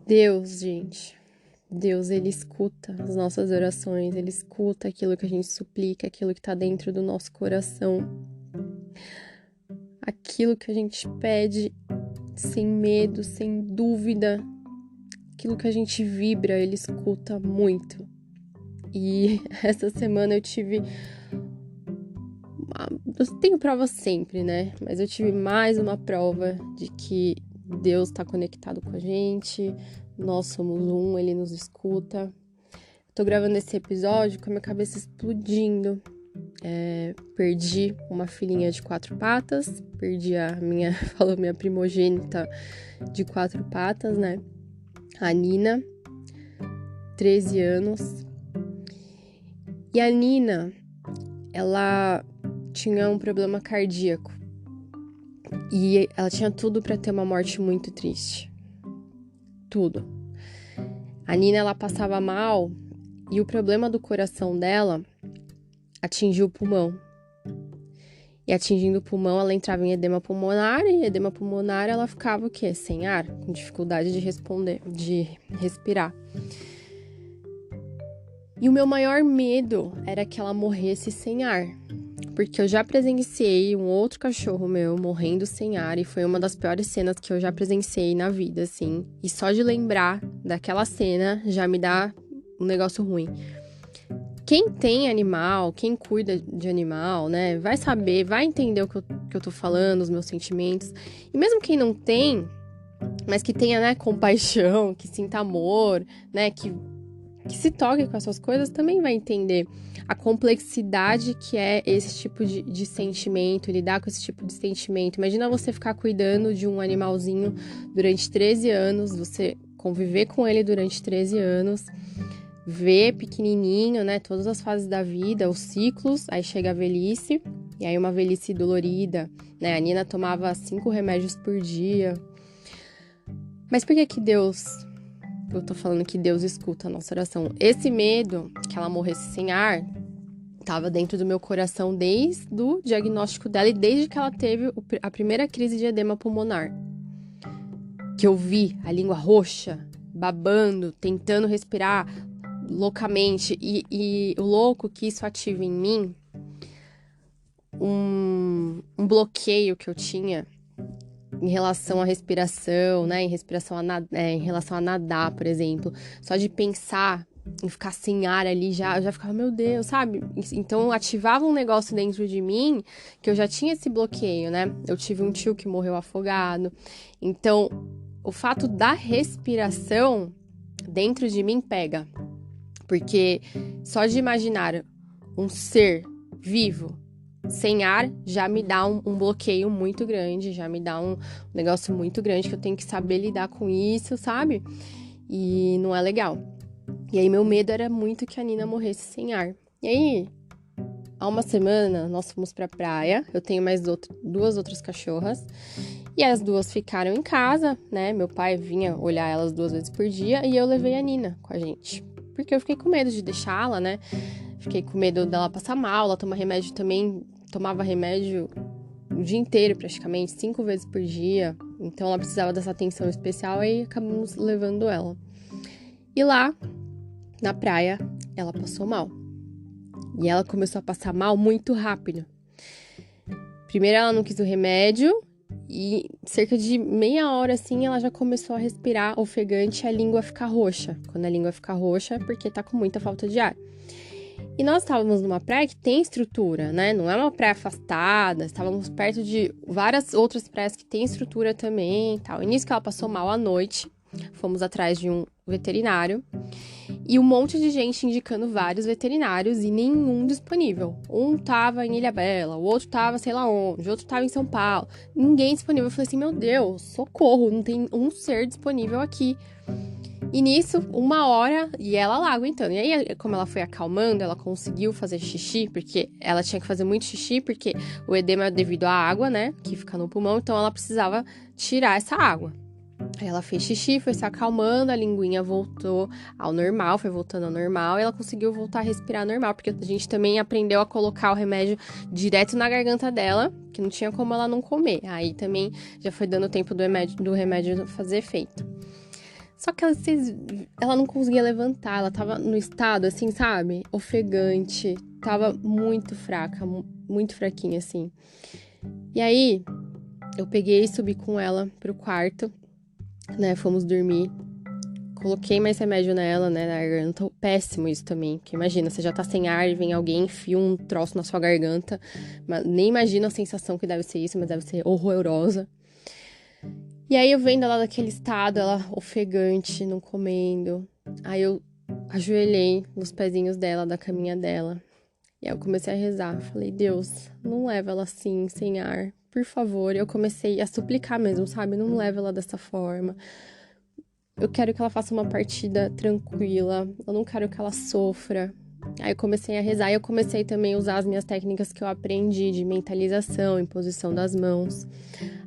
Deus, gente, Deus, Ele escuta as nossas orações, Ele escuta aquilo que a gente suplica, aquilo que tá dentro do nosso coração, aquilo que a gente pede sem medo, sem dúvida, aquilo que a gente vibra, Ele escuta muito. E essa semana eu tenho prova sempre, né? Mas eu tive mais uma prova de que Deus tá conectado com a gente, nós somos um, Ele nos escuta. Tô gravando esse episódio com a minha cabeça explodindo. Perdi uma filhinha de 4 patas, perdi minha primogênita de 4 patas, né? A Nina, 13 anos. E a Nina, ela tinha um problema cardíaco. E ela tinha tudo pra ter uma morte muito triste. Tudo. A Nina, ela passava mal e o problema do coração dela atingiu o pulmão. E atingindo o pulmão, ela entrava em edema pulmonar, e edema pulmonar ela ficava o quê? Sem ar, com dificuldade de respirar. E o meu maior medo era que ela morresse sem ar, porque eu já presenciei um outro cachorro meu morrendo sem ar, e foi uma das piores cenas que eu já presenciei na vida, assim. E só de lembrar daquela cena já me dá um negócio ruim. Quem tem animal, quem cuida de animal, né, vai saber, vai entender o que eu tô falando, os meus sentimentos. E mesmo quem não tem, mas que tenha, né, compaixão, que sinta amor, né, que se toque com essas coisas, também vai entender a complexidade que é esse tipo de sentimento, lidar com esse tipo de sentimento. Imagina você ficar cuidando de um animalzinho durante 13 anos, você conviver com ele durante 13 anos, ver pequenininho, né, todas as fases da vida, os ciclos, aí chega a velhice, e aí uma velhice dolorida, né, a Nina tomava 5 remédios por dia. Mas por que Deus... Eu tô falando que Deus escuta a nossa oração. Esse medo que ela morresse sem ar tava dentro do meu coração desde o diagnóstico dela e desde que ela teve a primeira crise de edema pulmonar. Que eu vi a língua roxa, babando, tentando respirar loucamente. E o louco que isso ativa em mim um bloqueio que eu tinha em relação à respiração, né? Em relação a nadar, por exemplo. Só de pensar em ficar sem ar ali, já ficava, meu Deus, sabe? Então, ativava um negócio dentro de mim que eu já tinha esse bloqueio, né? Eu tive um tio que morreu afogado. Então, o fato da respiração dentro de mim pega. Porque só de imaginar um ser vivo sem ar, já me dá um bloqueio muito grande, já me dá um negócio muito grande que eu tenho que saber lidar com isso, sabe? E não é legal. E aí meu medo era muito que a Nina morresse sem ar. E aí, há uma semana, nós fomos pra praia, eu tenho mais 2 outras cachorras, e as 2 ficaram em casa, né? Meu pai vinha olhar elas 2 vezes por dia, e eu levei a Nina com a gente. Porque eu fiquei com medo de deixá-la, né? Fiquei com medo dela passar mal, ela toma remédio também, tomava remédio o dia inteiro praticamente, 5 vezes por dia. Então ela precisava dessa atenção especial e acabamos levando ela. E lá, na praia, ela passou mal. E ela começou a passar mal muito rápido. Primeiro ela não quis o remédio e cerca de meia hora assim ela já começou a respirar ofegante e a língua ficar roxa. Quando a língua fica roxa é porque tá com muita falta de ar. E nós estávamos numa praia que tem estrutura, né? Não é uma praia afastada, estávamos perto de várias outras praias que tem estrutura também e tal. E nisso que ela passou mal à noite, fomos atrás de um veterinário e um monte de gente indicando vários veterinários e nenhum disponível. Um tava em Ilhabela, o outro tava sei lá onde, o outro tava em São Paulo. Ninguém disponível. Eu falei assim, meu Deus, socorro, não tem um ser disponível aqui. E nisso, 1 hora, e ela lá aguentando. E aí, como ela foi acalmando, ela conseguiu fazer xixi, porque ela tinha que fazer muito xixi, porque o edema é devido à água, né, que fica no pulmão, então ela precisava tirar essa água. Aí ela fez xixi, foi se acalmando, a linguinha voltou ao normal, foi voltando ao normal, e ela conseguiu voltar a respirar normal, porque a gente também aprendeu a colocar o remédio direto na garganta dela, que não tinha como ela não comer. Aí também já foi dando tempo do remédio fazer efeito. Só que ela não conseguia levantar, ela tava no estado, assim, sabe? Ofegante, tava muito fraca, muito fraquinha, assim. E aí, eu peguei e subi com ela pro quarto, né? Fomos dormir. Coloquei mais remédio nela, né, na garganta. Péssimo isso também, porque imagina, você já tá sem ar, vem alguém, enfia um troço na sua garganta. Nem imagino a sensação que deve ser isso, mas deve ser horrorosa. E aí eu vendo ela daquele estado, ela ofegante, não comendo. Aí eu ajoelhei nos pezinhos dela, da caminha dela. E aí eu comecei a rezar. Falei, Deus, não leva ela assim, sem ar, por favor. Eu comecei a suplicar mesmo, sabe? Não leva ela dessa forma. Eu quero que ela faça uma partida tranquila. Eu não quero que ela sofra. Aí eu comecei a rezar e eu comecei também a usar as minhas técnicas que eu aprendi de mentalização, imposição das mãos.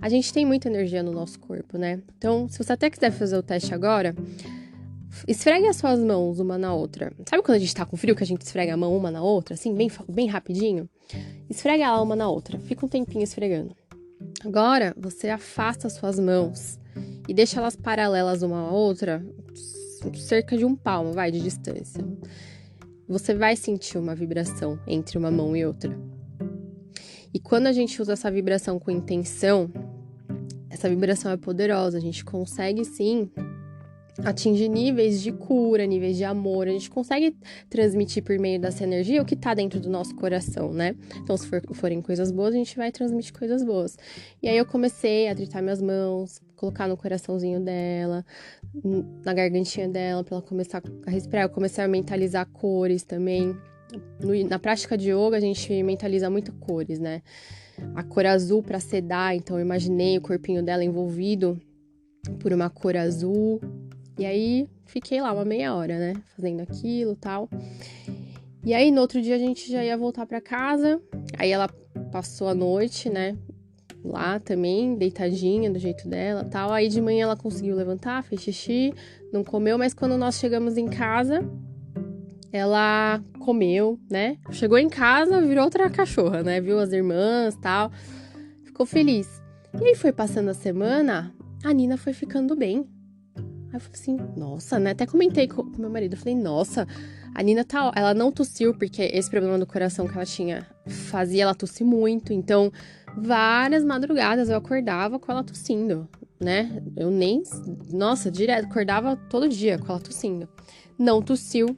A gente tem muita energia no nosso corpo, né? Então, se você até quiser fazer o teste agora, esfregue as suas mãos uma na outra. Sabe quando a gente tá com frio que a gente esfrega a mão uma na outra, assim, bem rapidinho? Esfrega ela uma na outra. Fica um tempinho esfregando. Agora, você afasta as suas mãos e deixa elas paralelas uma à outra, cerca de um palmo, de distância. Você vai sentir uma vibração entre uma mão e outra. E quando a gente usa essa vibração com intenção, essa vibração é poderosa. A gente consegue, sim, atingir níveis de cura, níveis de amor. A gente consegue transmitir por meio dessa energia o que tá dentro do nosso coração, né? Então, se forem coisas boas, a gente vai transmitir coisas boas. E aí eu comecei a tritar minhas mãos, colocar no coraçãozinho dela, na gargantinha dela, pra ela começar a respirar. Eu comecei a mentalizar cores também. Na prática de yoga, a gente mentaliza muito cores, né? A cor azul pra sedar, então eu imaginei o corpinho dela envolvido por uma cor azul. E aí, fiquei lá uma meia hora, né? Fazendo aquilo e tal. E aí, no outro dia, a gente já ia voltar pra casa. Aí, ela passou a noite, né? Lá também, deitadinha, do jeito dela e tal. Aí, de manhã, ela conseguiu levantar, fez xixi, não comeu. Mas quando nós chegamos em casa, ela comeu, né? Chegou em casa, virou outra cachorra, né? Viu as irmãs e tal. Ficou feliz. E aí, foi passando a semana, a Nina foi ficando bem. Aí eu falei assim, nossa, né? Até comentei com meu marido. Eu falei, nossa, a Nina ela não tossiu, porque esse problema do coração que ela tinha fazia ela tossir muito. Então, várias madrugadas eu acordava com ela tossindo, né? Nossa, direto, acordava todo dia com ela tossindo. Não tossiu.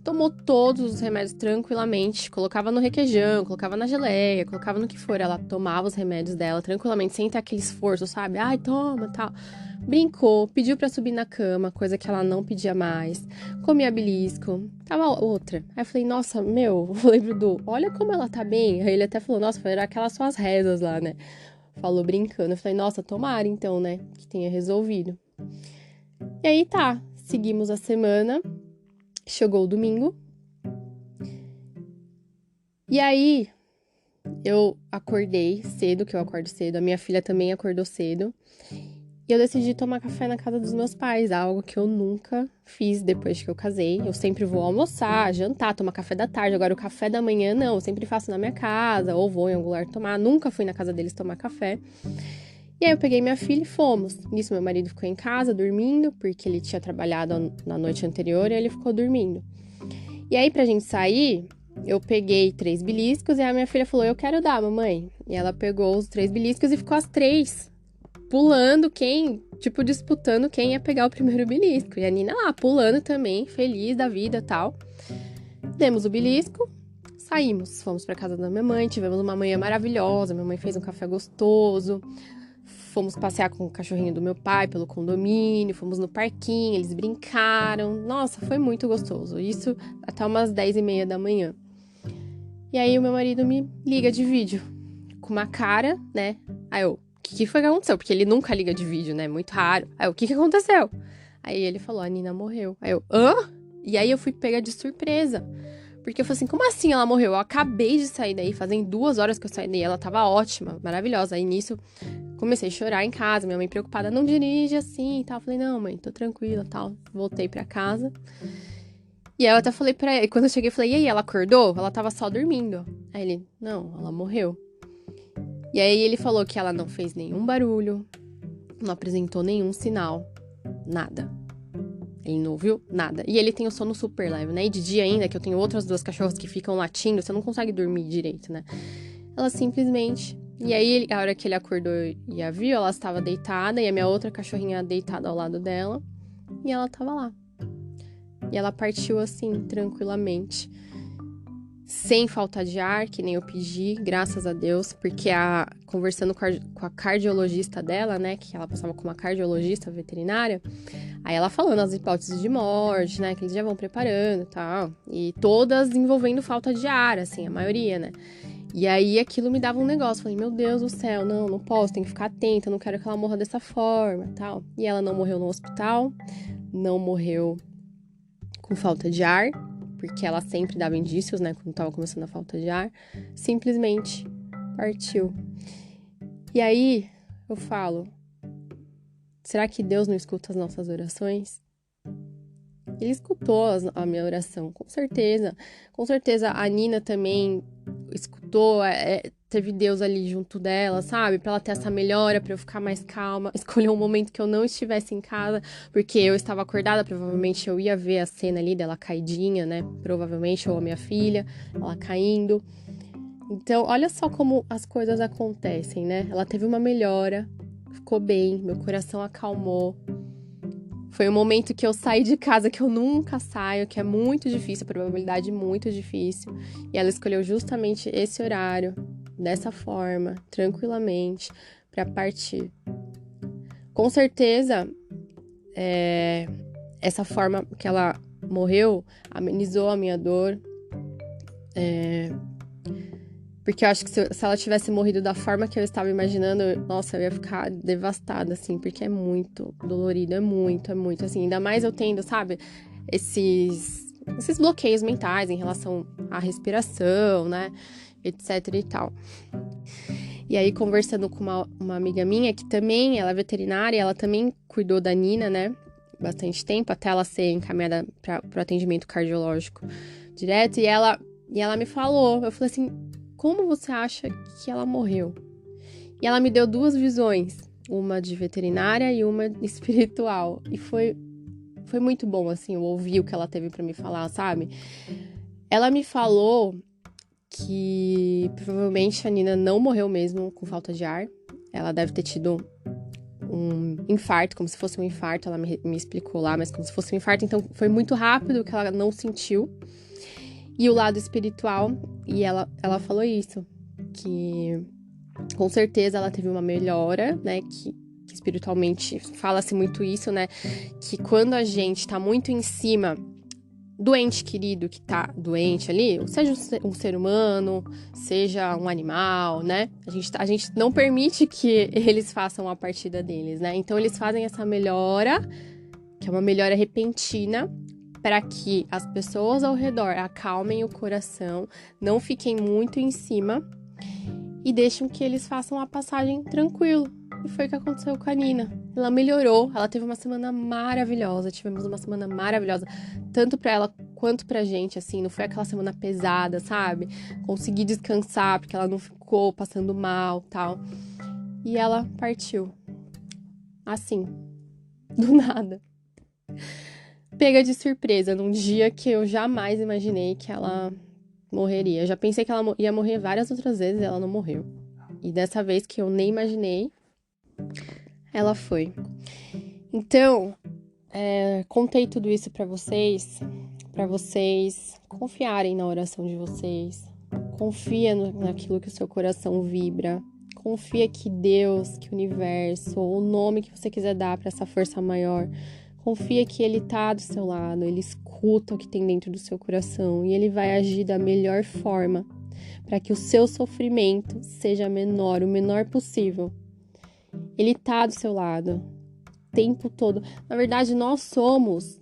Tomou todos os remédios tranquilamente, colocava no requeijão, colocava na geleia, colocava no que for. Ela tomava os remédios dela tranquilamente, sem ter aquele esforço, sabe? Ai, toma, tal. Brincou, pediu pra subir na cama, coisa que ela não pedia mais. Comia belisco, tava outra. Aí eu falei, nossa, eu falei pro Du, olha como ela tá bem. Aí ele até falou, nossa, foi aquelas suas rezas lá, né? Falou brincando. Eu falei, nossa, tomara então, né? Que tenha resolvido. E aí tá, seguimos a semana. Chegou o domingo. E aí, eu acordei cedo, que eu acordo cedo. A minha filha também acordou cedo. E eu decidi tomar café na casa dos meus pais, algo que eu nunca fiz depois que eu casei. Eu sempre vou almoçar, jantar, tomar café da tarde. Agora, o café da manhã, não. Eu sempre faço na minha casa, ou vou em algum lugar tomar. Nunca fui na casa deles tomar café. E aí, eu peguei minha filha e fomos. Nisso, meu marido ficou em casa, dormindo, porque ele tinha trabalhado na noite anterior e ele ficou dormindo. E aí, pra gente sair, eu peguei 3 beliscos e a minha filha falou, eu quero dar, mamãe. E ela pegou os 3 beliscos e ficou as 3, pulando disputando quem ia pegar o primeiro belisco. E a Nina lá, pulando também, feliz da vida e tal. Demos o belisco, saímos. Fomos pra casa da minha mãe, tivemos uma manhã maravilhosa. Minha mãe fez um café gostoso. Fomos passear com o cachorrinho do meu pai pelo condomínio, fomos no parquinho, eles brincaram. Nossa, foi muito gostoso. Isso até umas 10h30 da manhã. E aí o meu marido me liga de vídeo, com uma cara, né? Aí eu, o que foi que aconteceu? Porque ele nunca liga de vídeo, né? Muito raro. Aí eu, o que aconteceu? Aí ele falou, a Nina morreu. Aí eu, hã? E aí eu fui pega de surpresa. Porque eu falei assim, como assim ela morreu? Eu acabei de sair daí, fazem 2 horas que eu saí daí, ela tava ótima, maravilhosa. Aí nisso, comecei a chorar em casa, minha mãe preocupada, não dirige assim e tal. Eu falei, não, mãe, tô tranquila e tal. Voltei pra casa. E aí eu até falei pra ele, quando eu cheguei, eu falei, e aí, ela acordou? Ela tava só dormindo. Aí ele, não, ela morreu. E aí ele falou que ela não fez nenhum barulho, não apresentou nenhum sinal, nada. Ele não ouviu nada. E ele tem o sono super leve, né? E de dia ainda, que eu tenho outras 2 cachorras que ficam latindo, você não consegue dormir direito, né? Ela simplesmente... E aí, a hora que ele acordou e a viu, ela estava deitada, e a minha outra cachorrinha deitada ao lado dela, e ela tava lá. E ela partiu assim, tranquilamente. Sem falta de ar, que nem eu pedi, graças a Deus, porque conversando com a cardiologista dela, né, que ela passava com uma cardiologista veterinária, aí ela falando as hipóteses de morte, né, que eles já vão preparando e tal, e todas envolvendo falta de ar, assim, a maioria, né. E aí aquilo me dava um negócio, falei, meu Deus do céu, não posso, tem que ficar atenta, não quero que ela morra dessa forma, tal. E ela não morreu no hospital, não morreu com falta de ar, porque ela sempre dava indícios, né, quando tava começando a falta de ar, simplesmente partiu. E aí, eu falo, será que Deus não escuta as nossas orações? Ele escutou a minha oração, com certeza. Com certeza a Nina também escutou, teve Deus ali junto dela, sabe? Pra ela ter essa melhora, pra eu ficar mais calma. Escolheu um momento que eu não estivesse em casa, porque eu estava acordada, provavelmente eu ia ver a cena ali dela caidinha, né? Provavelmente, ou a minha filha, ela caindo. Então, olha só como as coisas acontecem, né? Ela teve uma melhora, ficou bem, meu coração acalmou. Foi um momento que eu saí de casa, que eu nunca saio, que é muito difícil, a probabilidade muito difícil. E ela escolheu justamente esse horário, dessa forma, tranquilamente, para partir. Com certeza, essa forma que ela morreu amenizou a minha dor. Porque eu acho que se ela tivesse morrido da forma que eu estava imaginando, nossa, eu ia ficar devastada, assim, porque é muito dolorido, é muito, assim. Ainda mais eu tendo, sabe, esses bloqueios mentais em relação à respiração, né, etc e tal. E aí, conversando com uma amiga minha, que também, ela é veterinária, ela também cuidou da Nina, né, bastante tempo, até ela ser encaminhada para o atendimento cardiológico direto, e ela me falou, eu falei assim, como você acha que ela morreu? E ela me deu 2 visões, uma de veterinária e uma espiritual. E foi muito bom, assim, eu ouvi o que ela teve pra me falar, sabe? Ela me falou que provavelmente a Nina não morreu mesmo com falta de ar. Ela deve ter tido um infarto, como se fosse um infarto, ela me explicou lá, mas como se fosse um infarto. Então foi muito rápido que ela não sentiu. E o lado espiritual, e ela falou isso, que com certeza ela teve uma melhora, né, que espiritualmente fala-se muito isso, né, que quando a gente tá muito em cima do ente querido que tá doente ali, seja um ser humano, seja um animal, né, a gente não permite que eles façam a partida deles, né, então eles fazem essa melhora, que é uma melhora repentina, para que as pessoas ao redor acalmem o coração, não fiquem muito em cima e deixem que eles façam a passagem tranquilo. E foi o que aconteceu com a Nina. Ela melhorou, ela teve uma semana maravilhosa, tivemos uma semana maravilhosa, tanto para ela quanto pra gente, assim, não foi aquela semana pesada, sabe? Consegui descansar, porque ela não ficou passando mal, tal. E ela partiu. Assim, do nada. Pega de surpresa, num dia que eu jamais imaginei que ela morreria. Eu já pensei que ela ia morrer várias outras vezes e ela não morreu. E dessa vez que eu nem imaginei, ela foi. Então, contei tudo isso pra vocês confiarem na oração de vocês. Confia naquilo que o seu coração vibra. Confia que Deus, que o universo, ou o nome que você quiser dar pra essa força maior, confia que Ele tá do seu lado, Ele escuta o que tem dentro do seu coração e Ele vai agir da melhor forma para que o seu sofrimento seja menor, o menor possível. Ele tá do seu lado o tempo todo. Na verdade, nós somos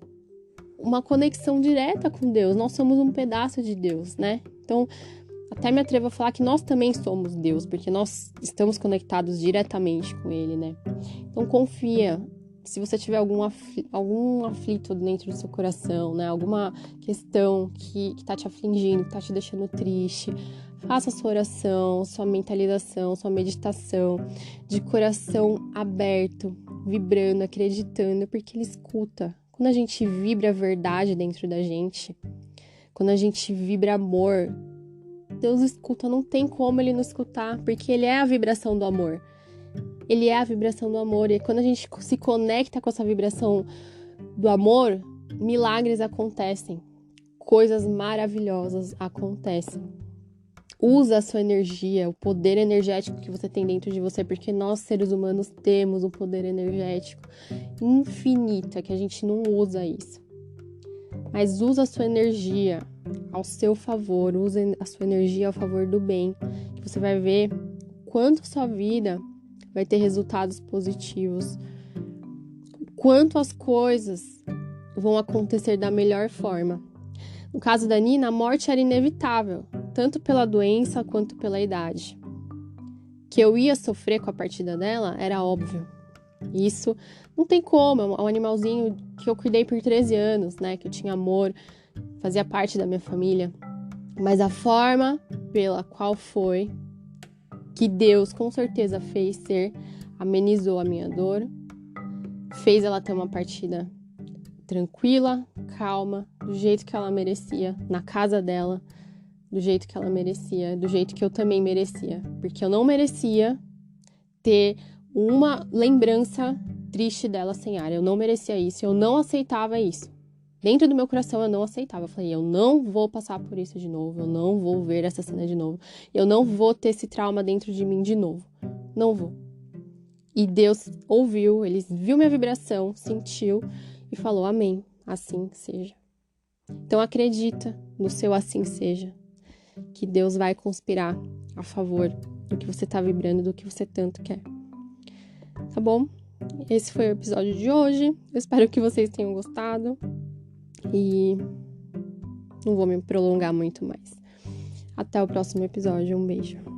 uma conexão direta com Deus, nós somos um pedaço de Deus, né? Então, até me atrevo a falar que nós também somos Deus, porque nós estamos conectados diretamente com Ele, né? Então, confia. Se você tiver algum aflito dentro do seu coração, né? Alguma questão que tá te afligindo, que tá te deixando triste, faça a sua oração, sua mentalização, sua meditação de coração aberto, vibrando, acreditando, porque Ele escuta. Quando a gente vibra a verdade dentro da gente, quando a gente vibra amor, Deus escuta, não tem como ele não escutar, porque ele é a vibração do amor. Ele é a vibração do amor, e quando a gente se conecta com essa vibração do amor, milagres acontecem, coisas maravilhosas acontecem. Usa a sua energia, o poder energético que você tem dentro de você, porque nós, seres humanos, temos um poder energético infinito, é que a gente não usa isso. Mas usa a sua energia ao seu favor, usa a sua energia ao favor do bem, que você vai ver quanto a sua vida vai ter resultados positivos, quanto as coisas vão acontecer da melhor forma. No caso da Nina, a morte era inevitável, tanto pela doença quanto pela idade. Que eu ia sofrer com a partida dela era óbvio. Isso não tem como, é um animalzinho que eu cuidei por 13 anos, né? Que eu tinha amor, fazia parte da minha família. Mas a forma pela qual foi, que Deus com certeza fez ser, amenizou a minha dor, fez ela ter uma partida tranquila, calma, do jeito que ela merecia, na casa dela, do jeito que ela merecia, do jeito que eu também merecia. Porque eu não merecia ter uma lembrança triste dela sem ar. Eu não merecia isso, eu não aceitava isso. Dentro do meu coração eu não aceitava. Eu falei, eu não vou passar por isso de novo, eu não vou ver essa cena de novo, eu não vou ter esse trauma dentro de mim de novo. Não vou. E Deus ouviu, ele viu minha vibração, sentiu e falou, amém, assim seja. Então acredita no seu assim seja, que Deus vai conspirar a favor do que você está vibrando, do que você tanto quer. Tá bom? Esse foi o episódio de hoje. Eu espero que vocês tenham gostado. E não vou me prolongar muito mais. Até o próximo episódio. Um beijo.